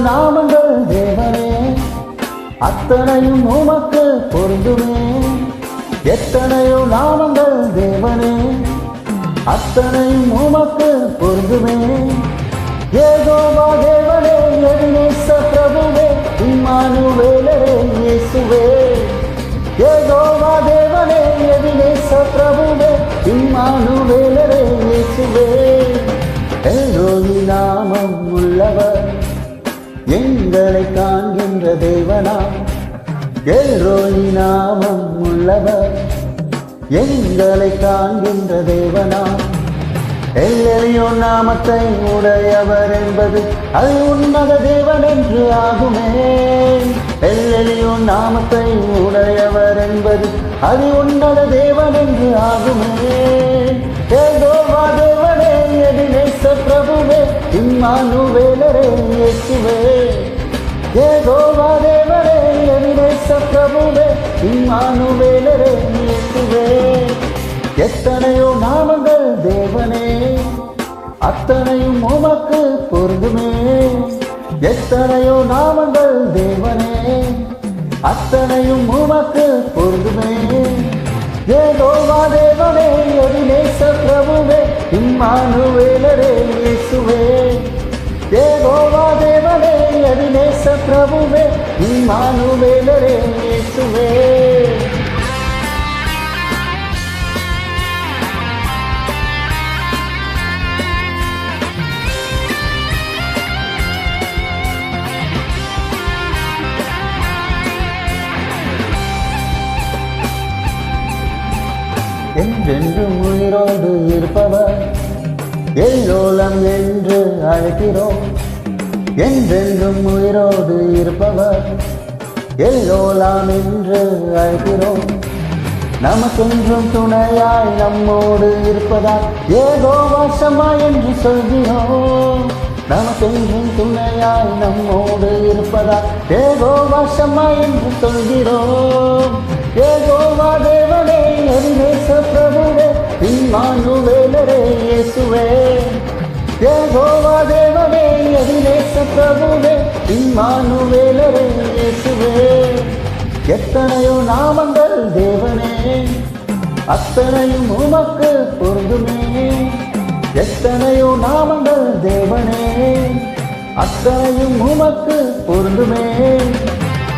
நாமங்கள் தேவனே, அத்தனையும் உமக்கு பொருந்துமே. எத்தனையோ நாமங்கள் தேவனே, அத்தனையும் உமக்கு பொருந்துமே. யெகோவா தேவனே, எபினேச பிரபுவே, இம்மானுவேலரே இயேசுவே. யெகோவா தேவனே, எபினேச பிரபுவே, இம்மானுவேலரே இயேசுவே. எல்லோரி நாமம் உள்ளவர், எங்களை காண்கின்ற தேவனா. எல்லோரி நாமம் உள்ளவர், எங்களை காண்கின்ற தேவனா. எல்லையோ நாமத்தை உடையவர் என்பது அது உன்னத தேவன் என்று ஆகுமே. எல்லையோ நாமத்தை உடையவர் என்பது அது உன்னத தேவன் என்று ஆகுமே. யெகோவா தேவனே, எபினேச பிரபுவே, இம்மானுவேலரே இயேசுவே. யெகோவா தேவனே, எபினேச பிரபுவே, இம்மானுவேலரே இயேசுவே. எத்தனையோ நாமங்கள் தேவனே, அத்தனையும் உமக்கு பொருந்துமே. எத்தனையோ நாமங்கள் தேவனே, அத்தனையும் உமக்கு பொருந்துமே. யெகோவா தேவனே, எபினேச பிரபுவே, இம்மானுவேலரே இயேசுவே. யெகோவா தேவனே, எபினேச பிரபுவே, இம்மானுவேலரே இயேசுவே. என்றென்றும் உயிரோடு இருப்பவர் எல்லோலம் என்று அழைக்கிறோம். என்றென்றும் உயிரோடு இருப்பவர் எல்லோலாம் என்று அழைக்கிறோம். நமக்கென்றும் துணையாய் நம்மோடு இருப்பதால் யெகோவா ஷம்மா என்று சொல்கிறோம். நமக்கென்றும் துணையாய் நம்மோடு இருப்பதால் யெகோவா ஷம்மா என்று சொல்கிறோம். யெகோவா தேவனே, எபினேச பிரபுவே, இம்மானுவேலரே இயேசுவே. யெகோவா தேவனே, எபினேச பிரபுவே, இம்மானுவேலரே இயேசுவே. எத்தனையோ நாமங்கள் தேவனே, அத்தனையும் உமக்கு பொருந்துமே. எத்தனையோ நாமங்கள் தேவனே, அத்தனையும் உமக்கு பொருந்துமே.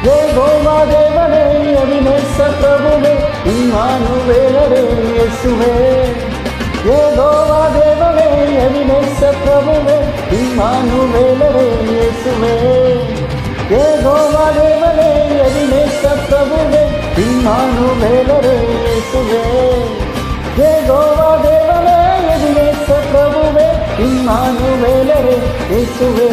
யெகோவா தேவனே, எபினேச பிரபுவே, இம்மானுவேலரே இயேசுவே. யெகோவா தேவனே, எபினேச பிரபுவே, இம்மானுவேலரே இயேசுவே. யெகோவா தேவனே, எபினேச பிரபுவே, இம்மானுவேலரே இயேசுவே. யெகோவா தேவனே, எபினேச பிரபுவே, இம்மானுவேலரே இயேசுவே.